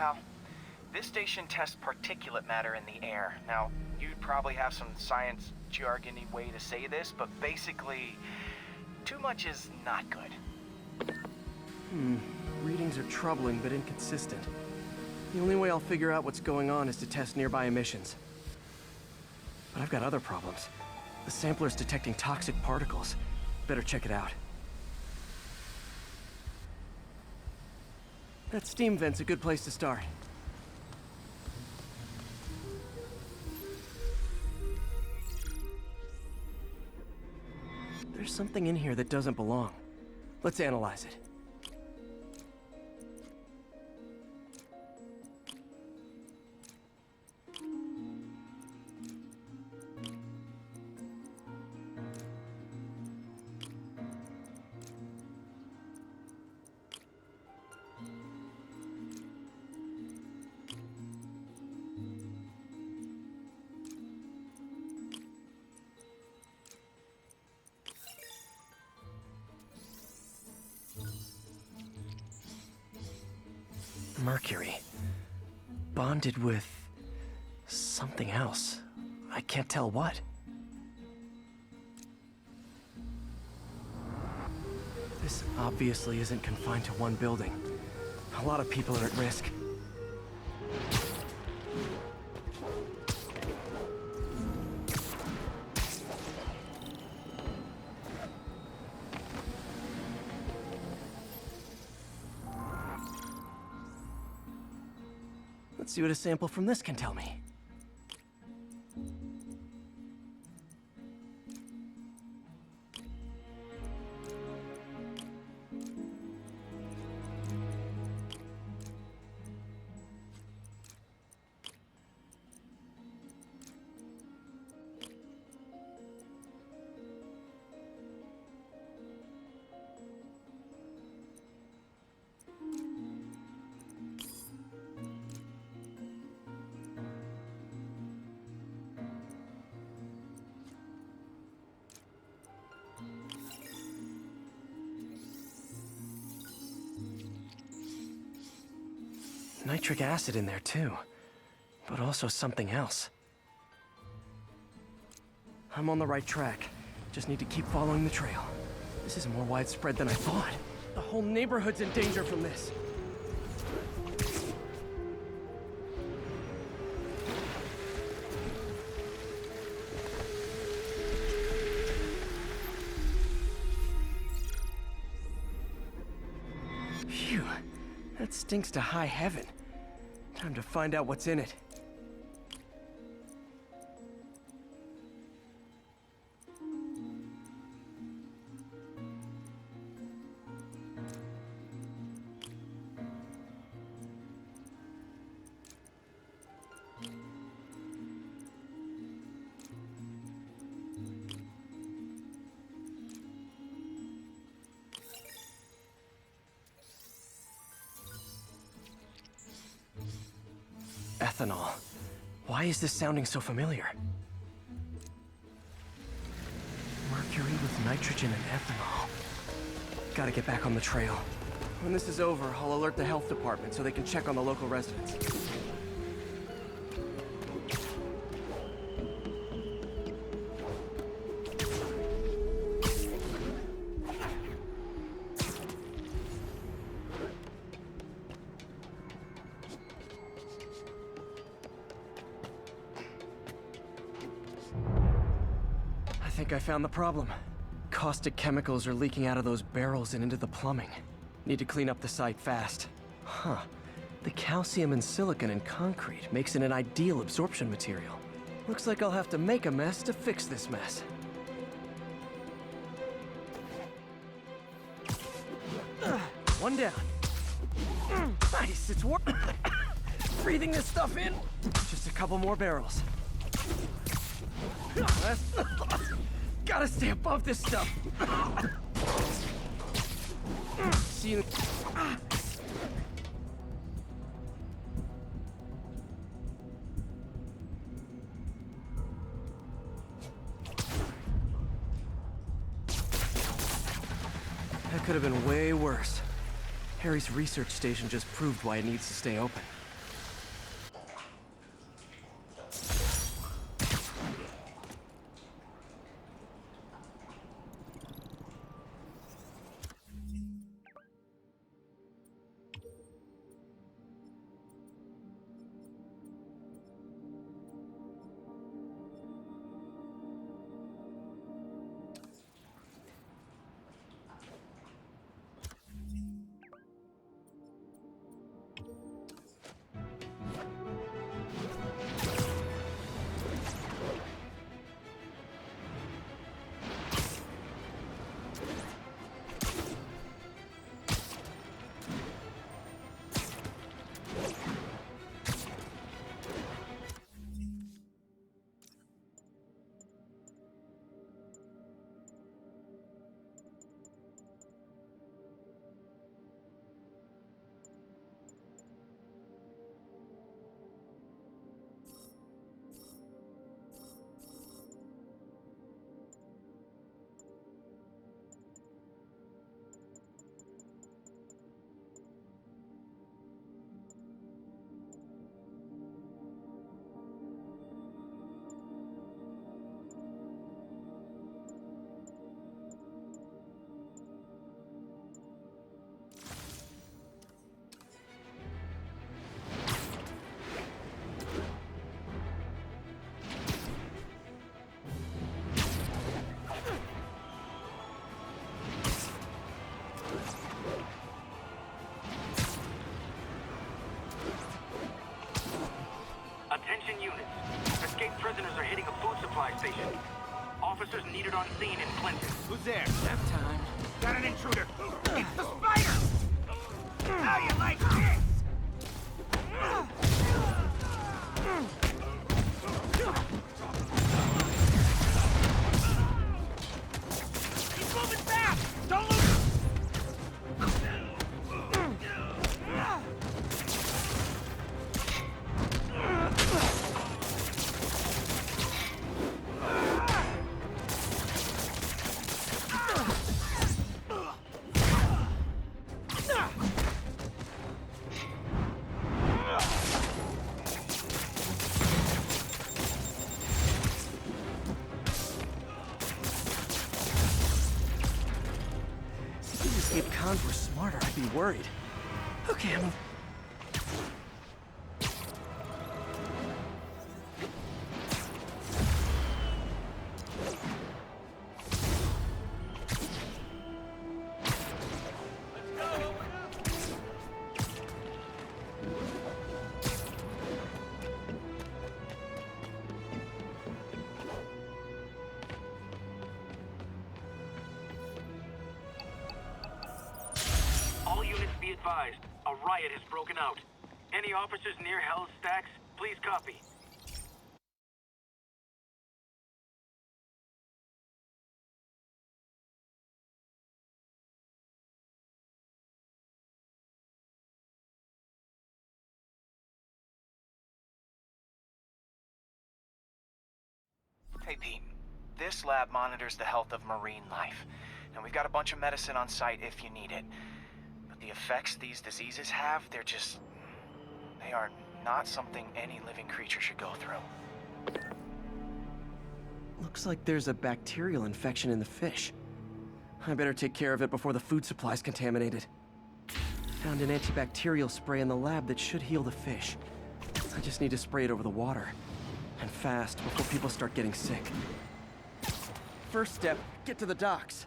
pal. This station tests particulate matter in the air. Now, you'd probably have some science jargony way to say this, but basically, too much is not good. Readings are troubling but inconsistent. The only way I'll figure out what's going on is to test nearby emissions. But I've got other problems. The sampler's detecting toxic particles. Better check it out. That steam vent's a good place to start. There's something in here that doesn't belong. Let's analyze it. Mercury. Bonded with something else. I can't tell what. This obviously isn't confined to one building. A lot of people are at risk. Let's see what a sample from this can tell me. Nitric acid in there too, but also something else. I'm on the right track. Just need to keep following the trail. This is more widespread than I thought. The whole neighborhood's in danger from this. Phew, that stinks to high heaven. Time to find out what's in it. Ethanol. Why is this sounding so familiar? Mercury with nitrogen and ethanol. Gotta get back on the trail. When this is over, I'll alert the health department so they can check on the local residents. I think I found the problem. Caustic chemicals are leaking out of those barrels and into the plumbing. Need to clean up the site fast. Huh. The calcium and silicon in concrete makes it an ideal absorption material. Looks like I'll have to make a mess to fix this mess. One down. Nice, it's working. Breathing this stuff in. Just a couple more barrels. Gotta stay above this stuff. See you. That could have been way worse. Harry's research station just proved why it needs to stay open. officers needed on scene in Clinton. Who's there? Nap time. Got an intruder. It's the spider! How you like this? He's moving fast! Don't lose him! If these escaped cons were smarter, I'd be worried. Okay, I'm... All units be advised, a riot has broken out. Any officers near Hell's Stacks, please copy. Hey, Pete. This lab monitors the health of marine life. And we've got a bunch of medicine on site if you need it. But the effects these diseases have, they are not something any living creature should go through. Looks like there's a bacterial infection in the fish. I better take care of it before the food supply's contaminated. Found an antibacterial spray in the lab that should heal the fish. I just need to spray it over the water. And fast, before people start getting sick. First step, get to the docks.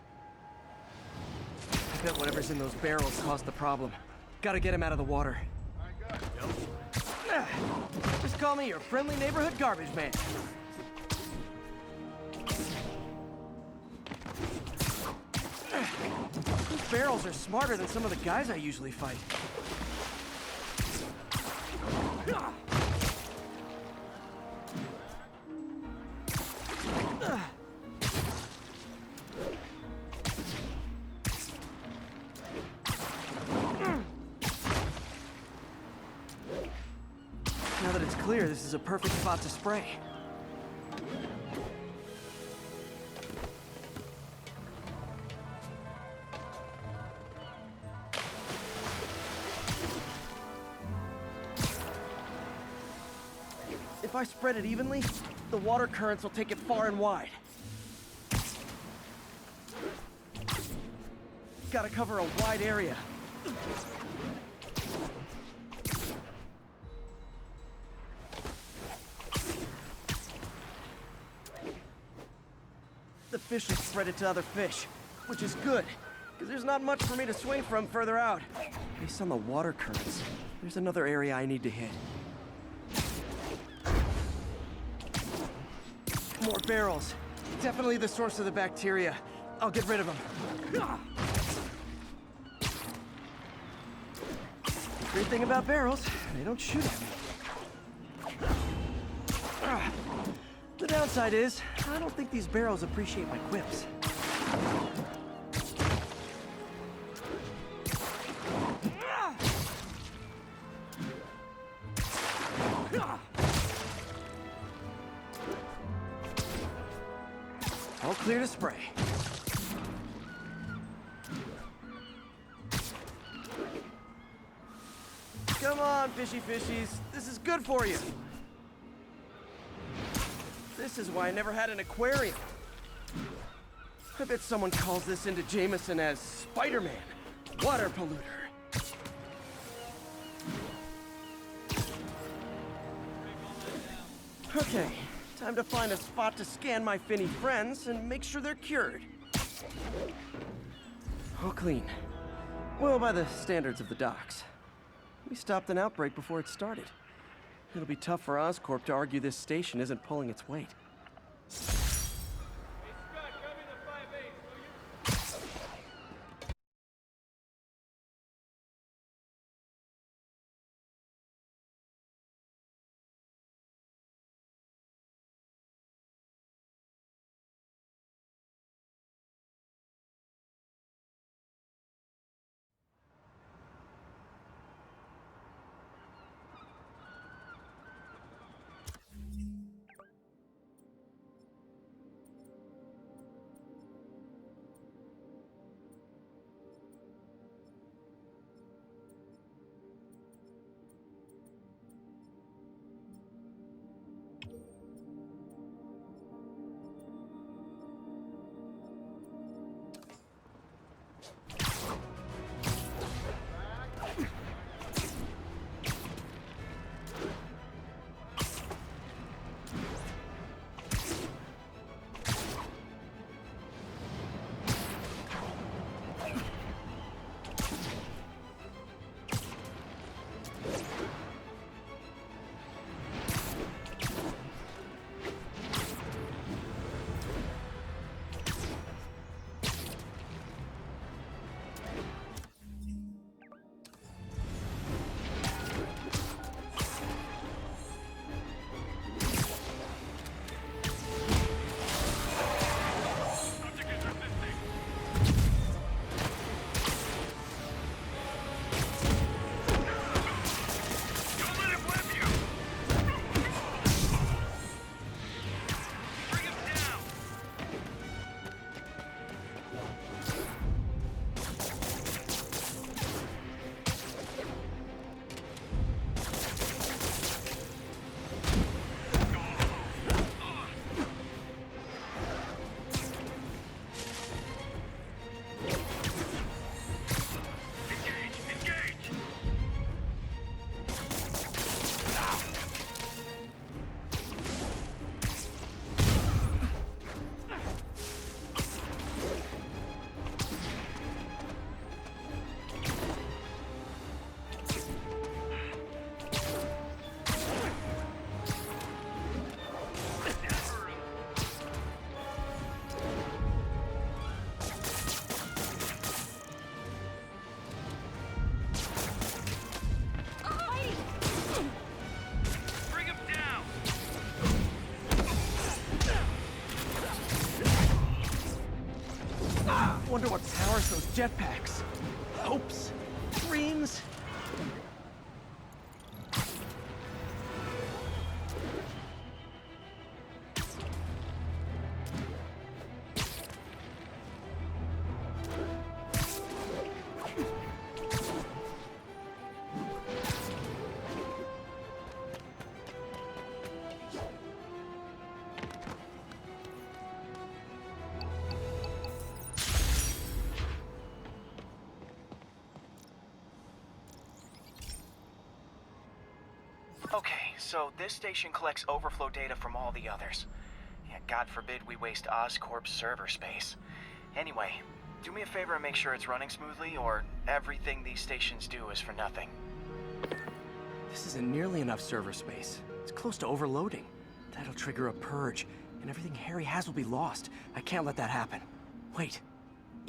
I bet whatever's in those barrels caused the problem. Gotta get him out of the water. Just call me your friendly neighborhood garbage man. These barrels are smarter than some of the guys I usually fight. Now that it's clear, this is a perfect spot to spray. If I spread it evenly, the water currents will take it far and wide. Gotta cover a wide area. The fish will spread it to other fish, which is good, because there's not much for me to swing from further out. Based on the water currents, there's another area I need to hit. More barrels. Definitely the source of the bacteria. I'll get rid of them. Great thing about barrels, they don't shoot at me. The downside is, I don't think these barrels appreciate my quips. All clear to spray. Come on, fishy fishies. This is good for you. This is why I never had an aquarium. I bet someone calls this into Jameson as Spiderman, water polluter. Okay, time to find a spot to scan my finny friends and make sure they're cured. All clean. Well, by the standards of the docks. We stopped an outbreak before it started. It'll be tough for Oscorp to argue this station isn't pulling its weight. what powers those jetpacks. Hopes, dreams. Okay, so this station collects overflow data from all the others. Yeah, God forbid we waste Oscorp's server space. Anyway, do me a favor and make sure it's running smoothly, or everything these stations do is for nothing. This isn't nearly enough server space. It's close to overloading. That'll trigger a purge, and everything Harry has will be lost. I can't let that happen. Wait.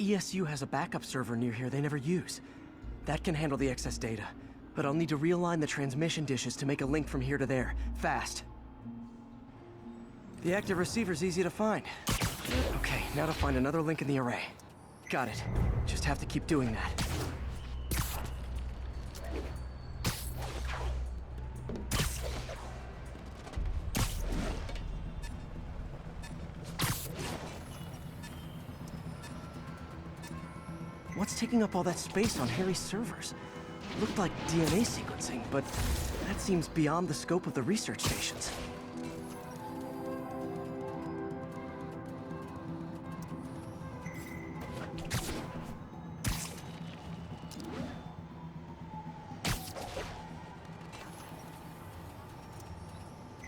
ESU has a backup server near here they never use. That can handle the excess data, but I'll need to realign the transmission dishes to make a link from here to there, fast. The active receiver's easy to find. Okay, now to find another link in the array. Got it. Just have to keep doing that. What's taking up all that space on Harry's servers? Looked like DNA sequencing, but that seems beyond the scope of the research stations.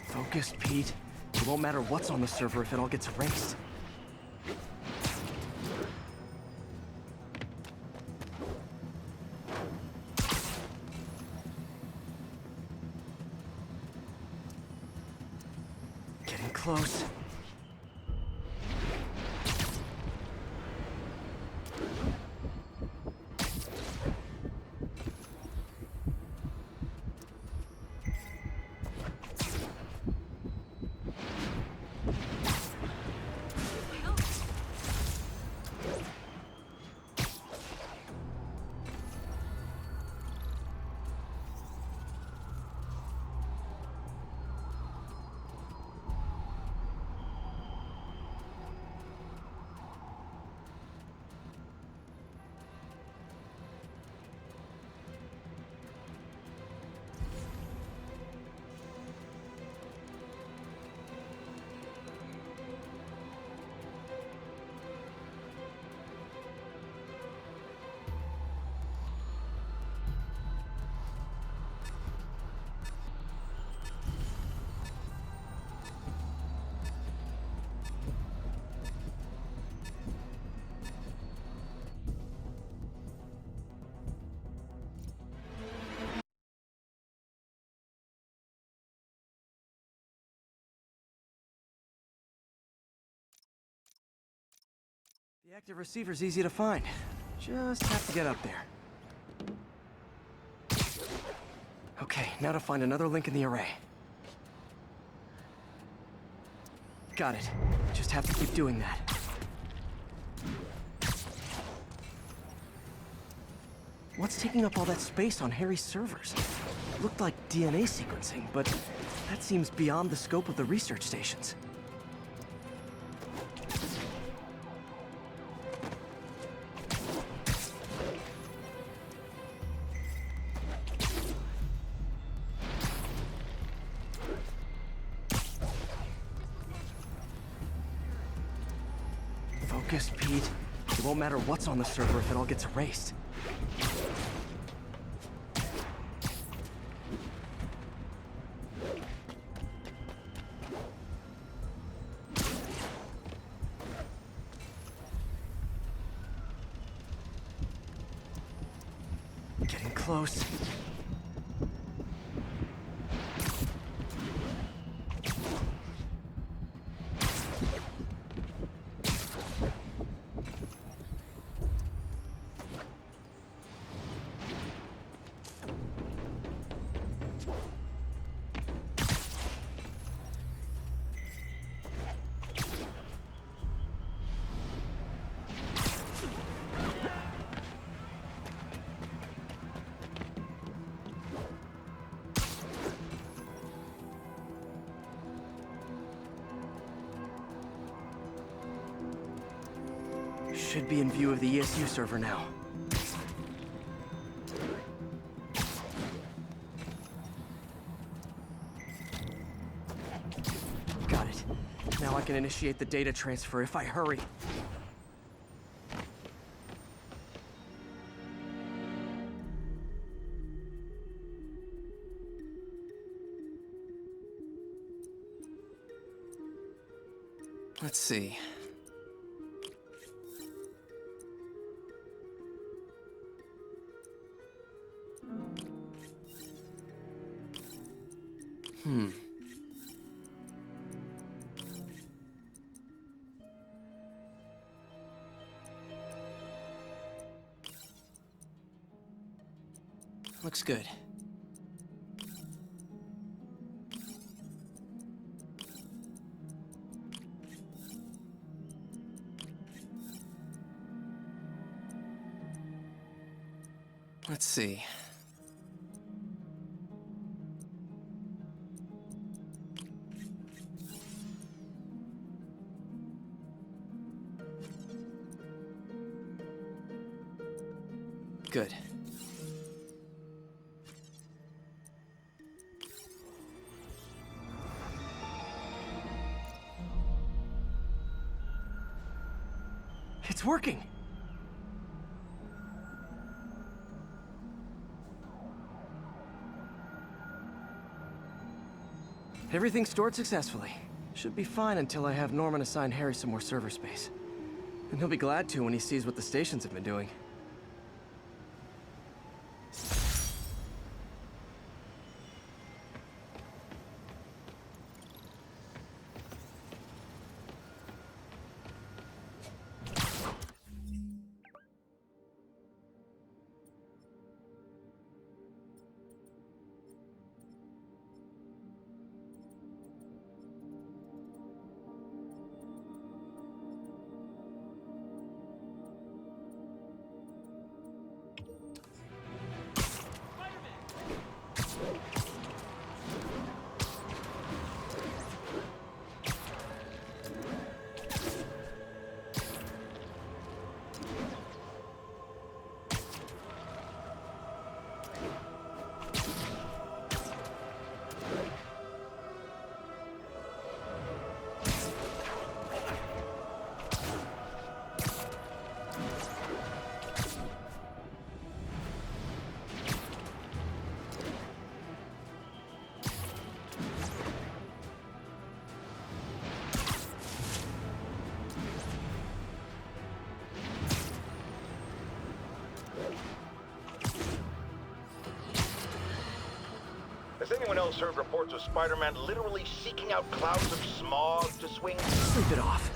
Focus, Pete. It won't matter what's on the server if it all gets erased. Getting close. The active receiver's easy to find. Just have to get up there. Okay, now to find another link in the array. Got it. Just have to keep doing that. What's taking up all that space on Harry's servers? Looked like DNA sequencing, but that seems beyond the scope of the research stations. Focus, Pete. It won't matter what's on the server if it all gets erased. Getting close. Should be in view of the ESU server now. Got it. Now I can initiate the data transfer if I hurry. Let's see. Looks good. Let's see. Good. It's working! Everything's stored successfully. Should be fine until I have Norman assign Harry some more server space. And he'll be glad to when he sees what the stations have been doing. Has anyone else heard reports of Spider-Man literally seeking out clouds of smog to swing? Sleep it off.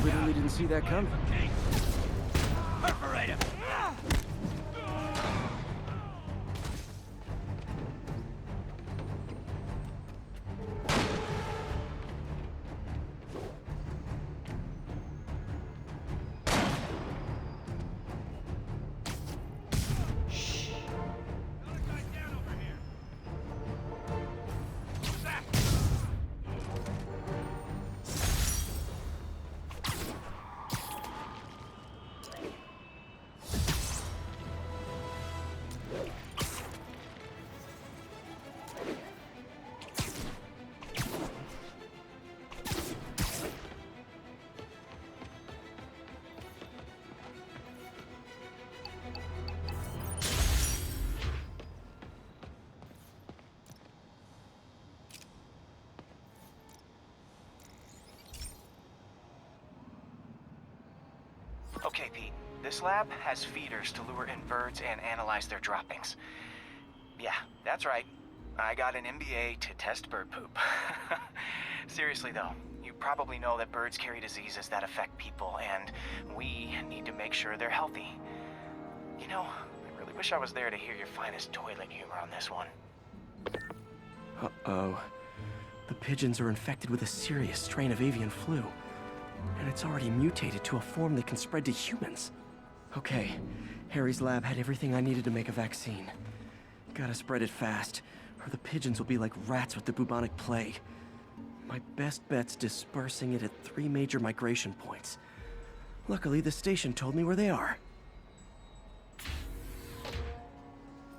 Literally didn't see that coming. Perforate him! Okay, Pete. This lab has feeders to lure in birds and analyze their droppings. Yeah, that's right. I got an MBA to test bird poop. Seriously though, you probably know that birds carry diseases that affect people, and we need to make sure they're healthy. You know, I really Wish I was there to hear your finest toilet humor on this one. Uh-oh. The pigeons are infected with a serious strain of avian flu. And it's already mutated to a form that can spread to humans. Okay, Harry's lab had everything I needed to make a vaccine. Gotta spread it fast, or the pigeons will be like rats with the bubonic plague. My best bet's dispersing it at 3 major migration points. Luckily, the station told me where they are.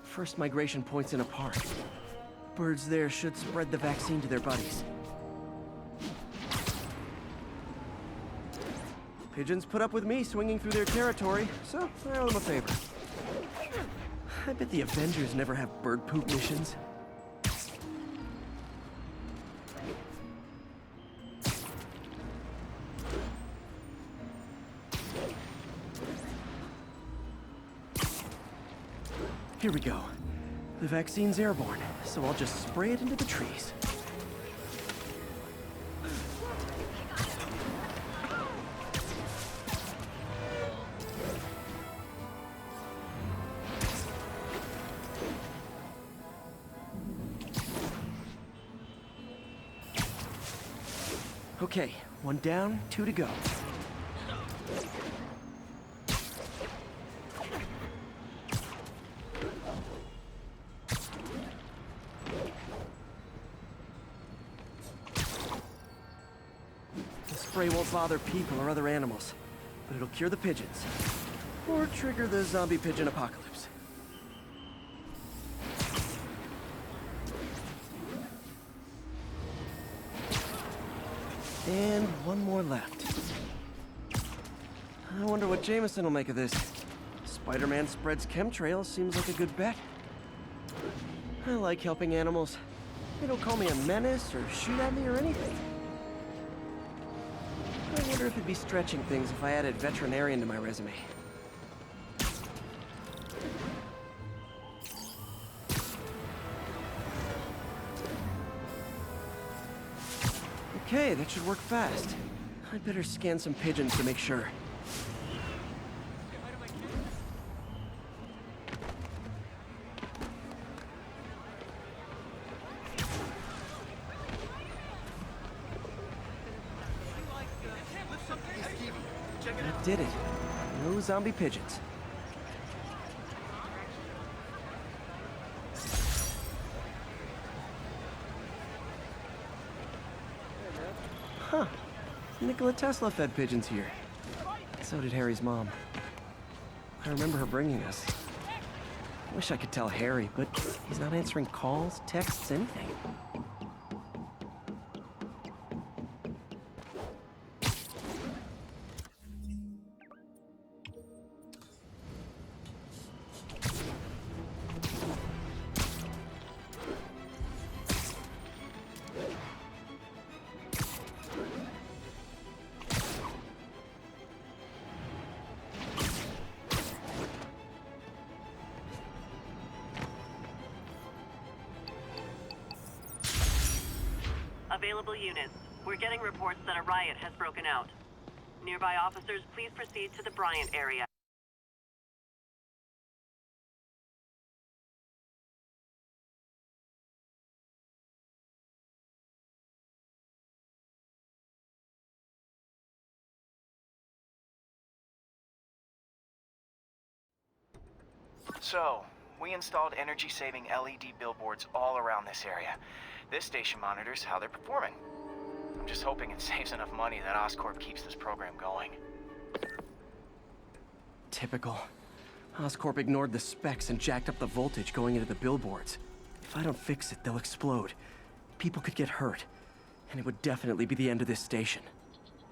First migration point's in a park. Birds there should spread the vaccine to their buddies. Pigeons put up with me swinging through their territory, so I owe them a favor. I bet the Avengers never have bird poop missions. Here we go. The vaccine's airborne, so I'll just spray it into the trees. Okay, 1 down, 2 to go. The spray won't bother people or other animals, but it'll cure the pigeons. Or trigger the zombie pigeon apocalypse. And 1 more left. I wonder what Jameson will make of this. Spider-Man spreads chemtrails seems like a good bet. I like helping animals. They don't call me a menace or shoot at me or anything. I wonder if it'd be stretching things if I added veterinarian to my resume. Okay, that should work fast. I'd better scan some pigeons to make sure. That did it. No zombie pigeons. Huh. Nikola Tesla fed pigeons here. So did Harry's mom. I remember her bringing us. Wish I could tell Harry, but he's not answering calls, texts, anything. Available units. We're getting reports that a riot has broken out. Nearby officers, please proceed to the Bryant area. So, we installed energy-saving LED billboards all around this area. This station monitors how they're performing. I'm just hoping it saves enough money that Oscorp keeps this program going. Typical. Oscorp ignored the specs and jacked up the voltage going into the billboards. If I don't fix it, they'll explode. People could get hurt. And it would definitely be the end of this station.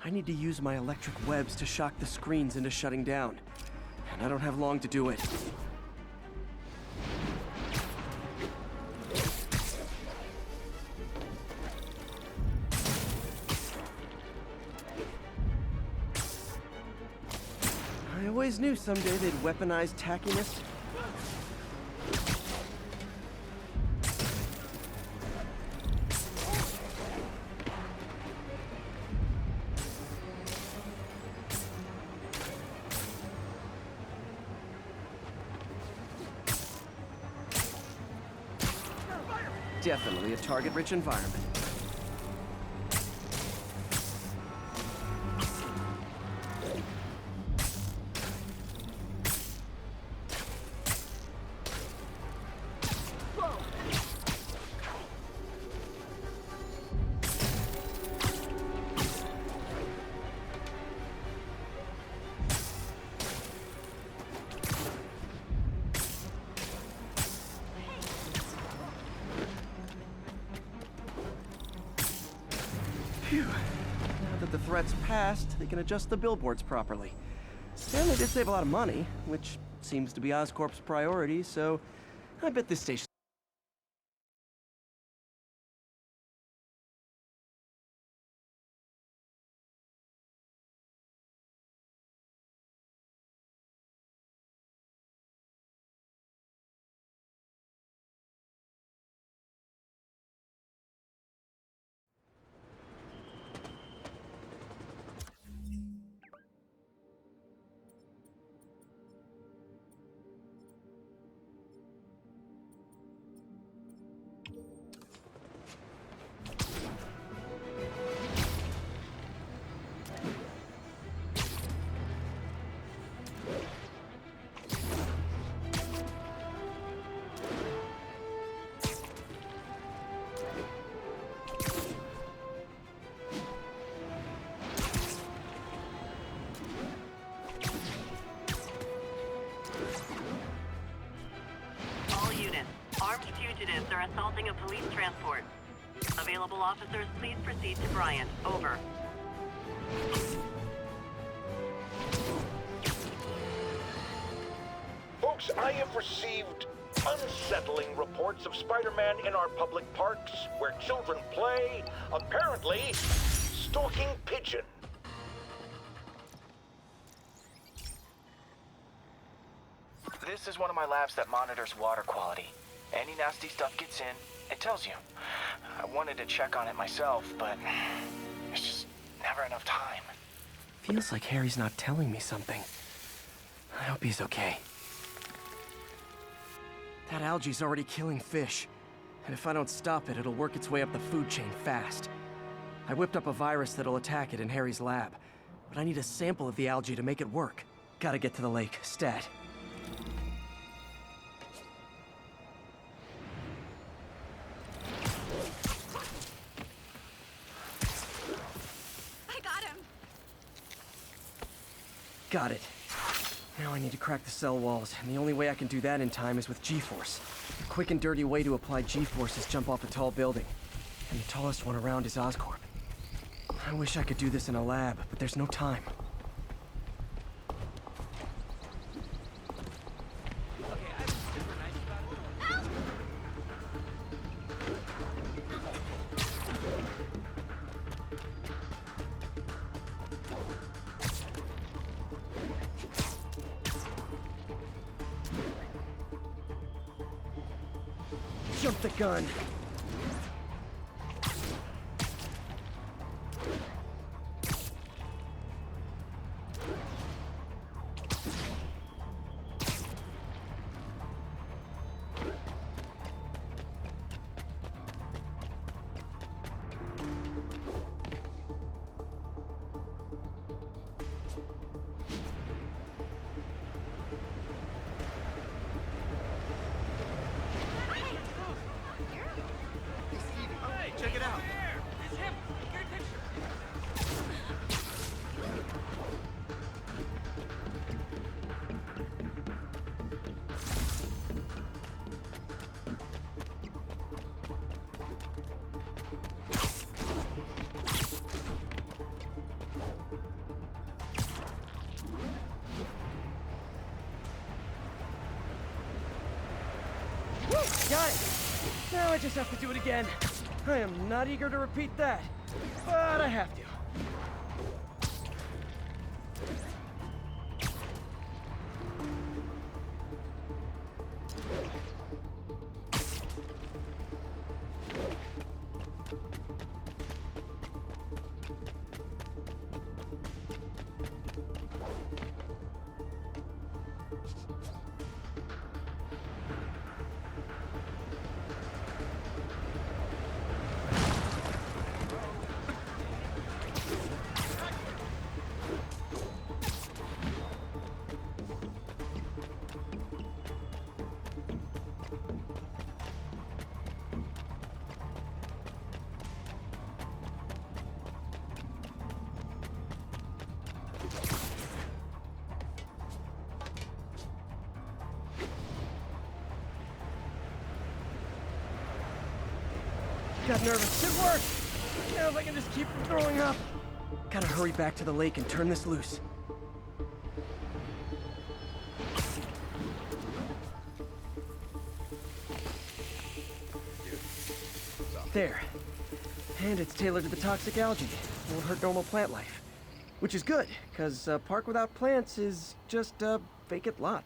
I need to use my electric webs to shock the screens into shutting down. And I don't have long to do it. I always knew someday they'd weaponize tackiness. Definitely a target-rich environment. Phew. Now that the threat's passed, they can adjust the billboards properly. And they did save a lot of money, which seems to be Oscorp's priority, so I bet this station... All units, armed fugitives are assaulting a police transport. Available officers, please proceed to Bryant. Over. Folks, I have received unsettling reports of Spider-Man in our public parks, where children play, apparently stalking pigeon. This is one of my labs that monitors water quality. Any nasty stuff gets in, it tells you. I wanted to check on it myself, but there's just never enough time. Feels like Harry's not telling me something. I hope he's okay. That algae's already killing fish. And if I don't stop it, it'll work its way up the food chain fast. I whipped up a virus that'll attack it in Harry's lab. But I need a sample of the algae to make it work. Gotta get to the lake, stat. I got him. Got it. Now I need to crack the cell walls, and the only way I can do that in time is with G-Force. A quick and dirty way to apply G-Force is jump off a tall building. And the tallest one around is Oscorp. I wish I could do this in a lab, but there's no time. Jump the gun. Check it out. It's him! Get a picture! Got it! Now I just have to do it again. I am not eager to repeat that, but I have to. Got nervous. It worked! Now if I can just keep from throwing up. Gotta hurry back to the lake and turn this loose. There. And it's tailored to the toxic algae. Won't hurt normal plant life. Which is good, because a park without plants is just a vacant lot.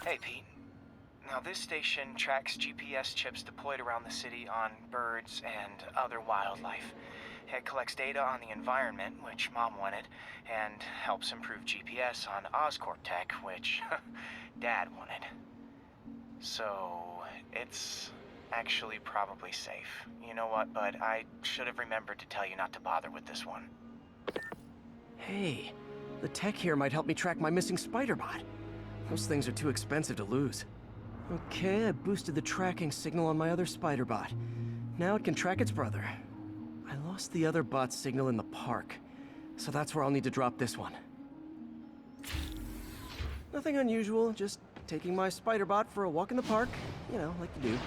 Hey, Pete. Now, this station tracks GPS chips deployed around the city on birds and other wildlife. It collects data on the environment, which Mom wanted, and helps improve GPS on Oscorp tech, which Dad wanted. So, it's actually probably safe. You know what, bud? I should have remembered to tell you not to bother with this one. Hey, the tech here might help me track my missing spider-bot. Those things are too expensive to lose. Okay, I boosted the tracking signal on my other spider-bot. Now it can track its brother. I lost the other bot's signal in the park, so that's where I'll need to drop this one. Nothing unusual, just taking my spider-bot for a walk in the park. You know, like you do.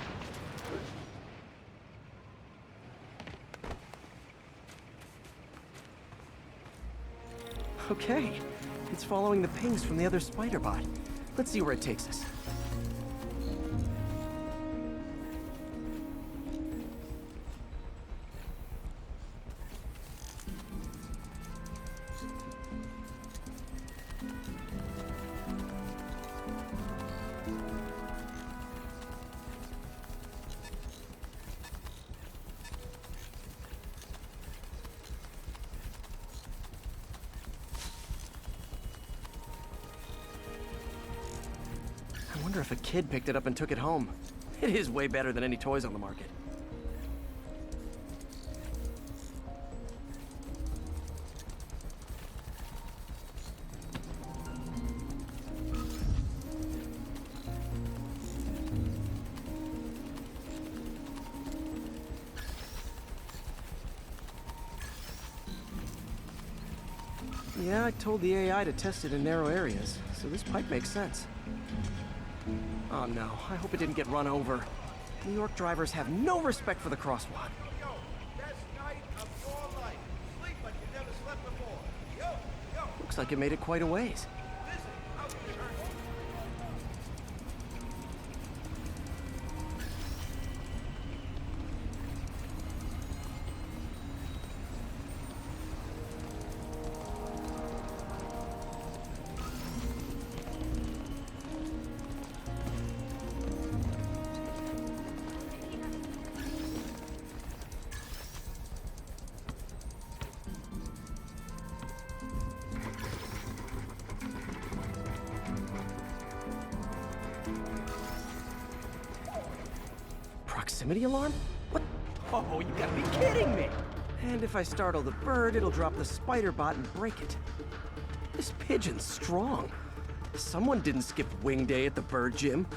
Okay, it's following the pings from the other spider-bot. Let's see where it takes us. I wonder if a kid picked it up and took it home. It is way better than any toys on the market. Yeah, I told the AI to test it in narrow areas, so this pipe makes sense. Oh no, I hope it didn't get run over. New York drivers have no respect for the crosswalk. Yo, best night of your life. Sleep like you never slept before. Yo, Looks like it made it quite a ways. listen, how's your turn? Proximity alarm? What? Oh, you gotta be kidding me! And if I startle the bird, it'll drop the spider bot and break it. This pigeon's strong. Someone didn't skip wing day at the bird gym.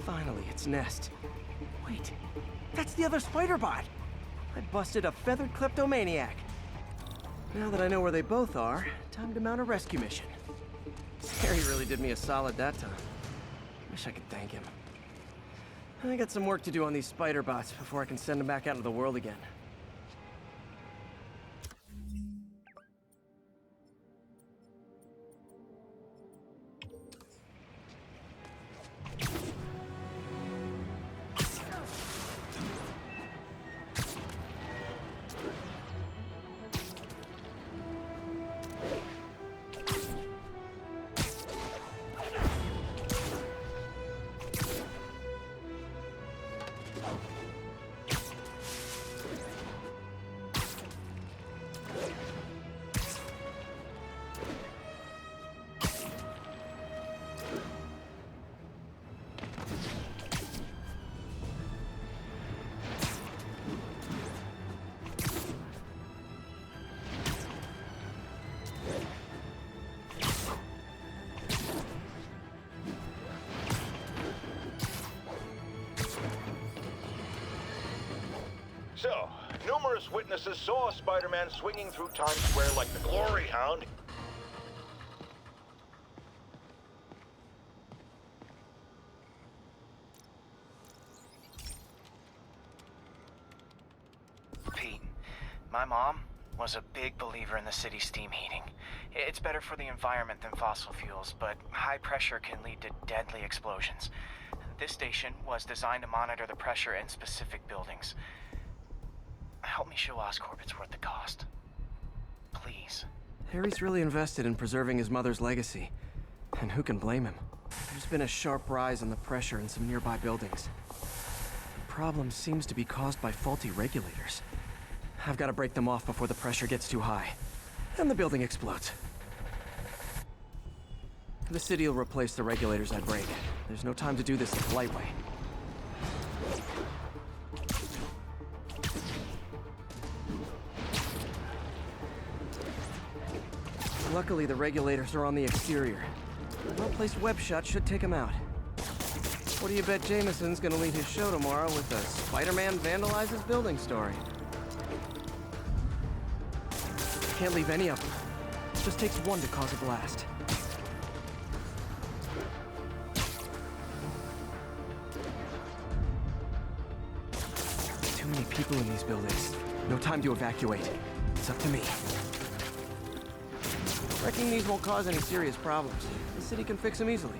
Finally, its nest. Wait, that's the other spider bot! I busted a feathered kleptomaniac. Now that I know where they both are, time to mount a rescue mission. Harry really did me a solid that time. Wish I could thank him. I got some work to do on these spider bots before I can send them back out into the world again. So, numerous witnesses saw Spider-Man swinging through Times Square like the glory hound. Pete, my mom was a big believer in the city's steam heating. It's better for the environment than fossil fuels, but high pressure can lead to deadly explosions. This station was designed to monitor the pressure in specific buildings. Help me show Oscorp it's worth the cost. Please. Harry's really invested in preserving his mother's legacy. And who can blame him? There's been a sharp rise in the pressure in some nearby buildings. The problem seems to be caused by faulty regulators. I've got to break them off before the pressure gets too high. And the building explodes. The city will replace the regulators I break. There's no time to do this the polite way. Luckily, the regulators are on the exterior. A well-placed web shot should take them out. What do you bet Jameson's gonna lead his show tomorrow with a Spider-Man vandalizes building story? Can't leave any of them. Just takes one to cause a blast. Too many people in these buildings. No time to evacuate. It's up to me. Wrecking these won't cause any serious problems. The city can fix them easily.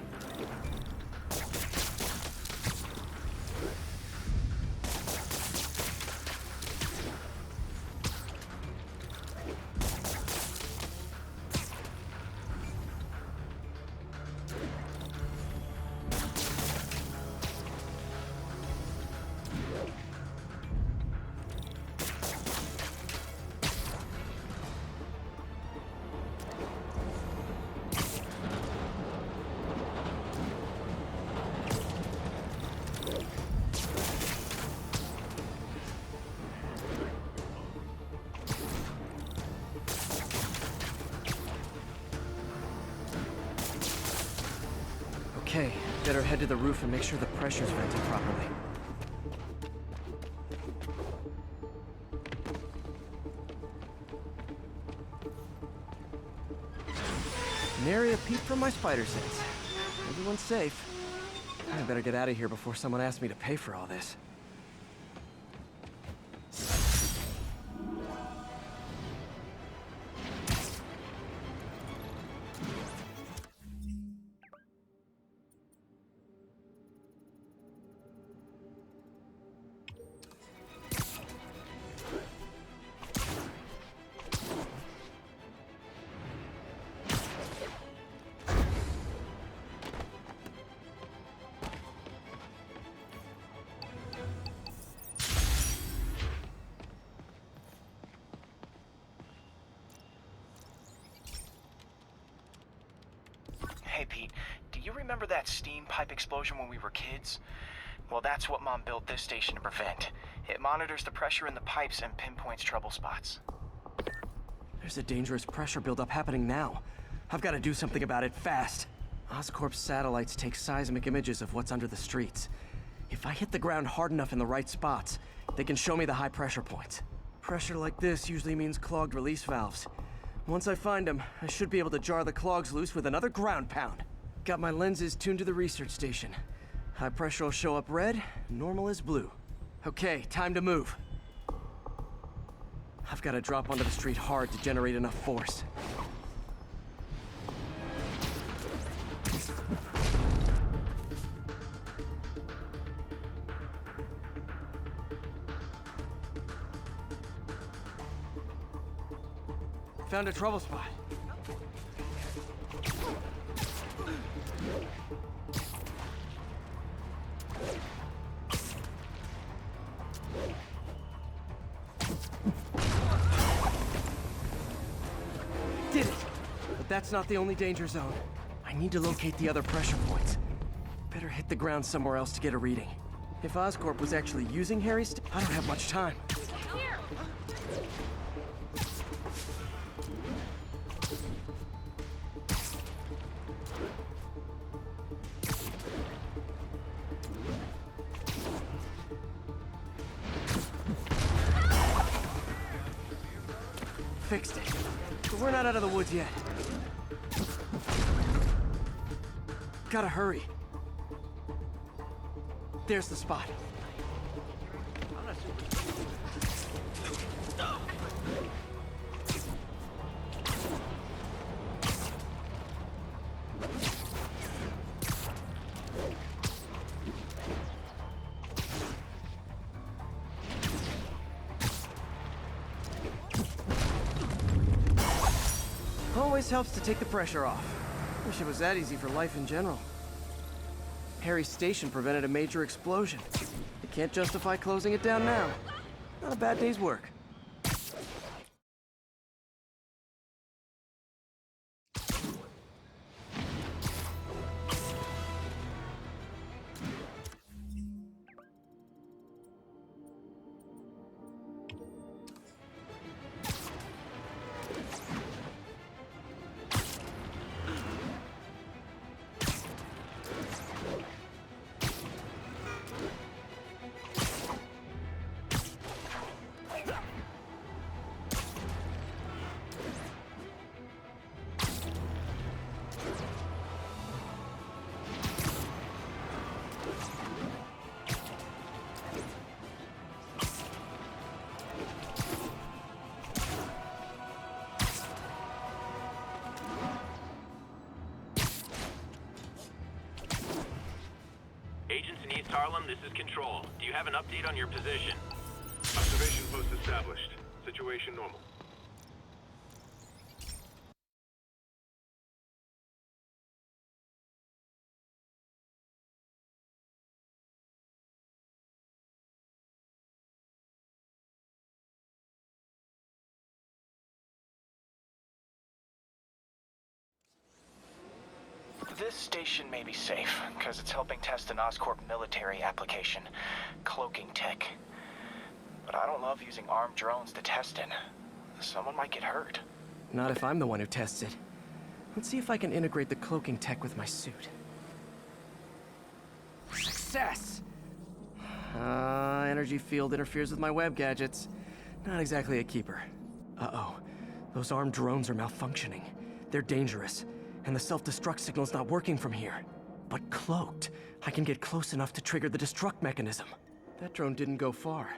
Okay, better head to the roof and make sure the pressure's vented properly. Nary a peep from my spider sense. Everyone's safe. I better get out of here before someone asks me to pay for all this. Hey, Pete, do you remember that steam pipe explosion when we were kids? Well, that's what Mom built this station to prevent. It monitors the pressure in the pipes and pinpoints trouble spots. There's a dangerous pressure buildup happening now. I've got to do something about it fast. Oscorp's satellites take seismic images of what's under the streets. If I hit the ground hard enough in the right spots, they can show me the high pressure points. Pressure like this usually means clogged release valves. Once I find them, I should be able to jar the clogs loose with another ground pound. Got my lenses tuned to the research station. High pressure will show up red, normal is blue. Okay, time to move. I've got to drop onto the street hard to generate enough force. Found a trouble spot. Did it! But that's not the only danger zone. I need to locate the other pressure points. Better hit the ground somewhere else to get a reading. If Oscorp was actually using Harry's, I don't have much time. fixed it. But we're not out of the woods yet. Gotta hurry. There's the spot. Always helps to take the pressure off. Wish it was that easy for life in general. Harry's station prevented a major explosion. They can't justify closing it down now. Not a bad day's work. Agents in East Harlem, this is Control. Do you have an update on your position? Observation post established. Situation normal. This station may be safe, because it's helping test an Oscorp military application, cloaking tech. But I don't love using armed drones to test in. Someone might get hurt. Not if I'm the one who tests it. Let's see if I can integrate the cloaking tech with my suit. Success! Energy field interferes with my web gadgets. Not exactly a keeper. Uh-oh. Those armed drones are malfunctioning. They're dangerous, and the self-destruct signal's not working from here. But cloaked, I can get close enough to trigger the destruct mechanism. That drone didn't go far.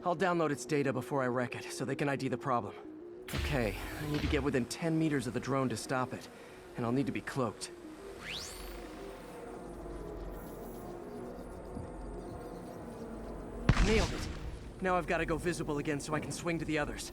I'll download its data before I wreck it, so they can ID the problem. Okay, I need to get within 10 meters of the drone to stop it, and I'll need to be cloaked. Nailed it! Now I've got to go visible again so I can swing to the others.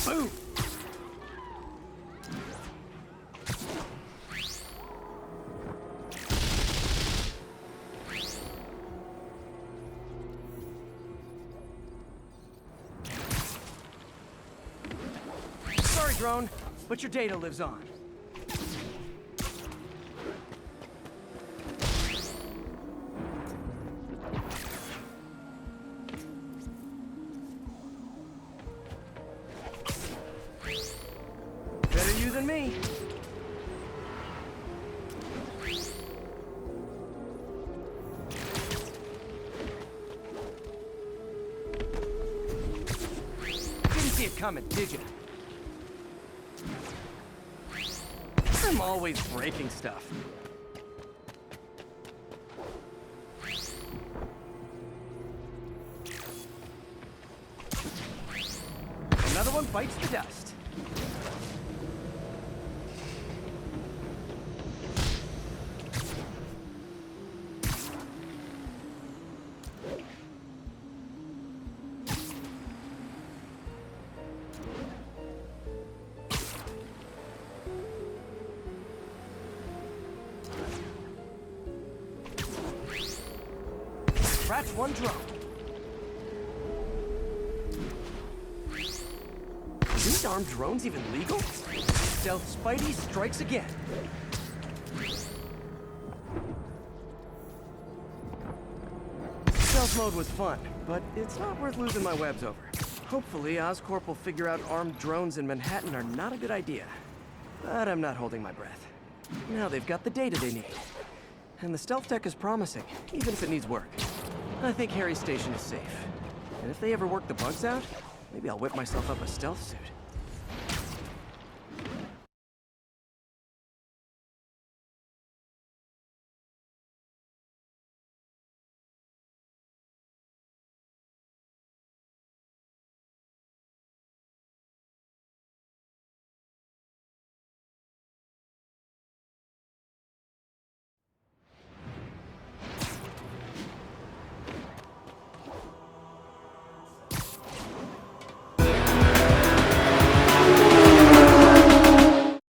Boom! Sorry, drone, but your data lives on. Better you than me. Didn't see it coming, did you? I'm always breaking stuff. Another one bites the dust. Scratch one drone. Are these armed drones even legal? Stealth Spidey strikes again. stealth mode was fun, but it's not worth losing my webs over. Hopefully, Oscorp will figure out armed drones in Manhattan are not a good idea. But I'm not holding my breath. Now they've got the data they need. And the stealth tech is promising, even if it needs work. I think Harry's station is safe. And if they ever work the bugs out, maybe I'll whip myself up a stealth suit.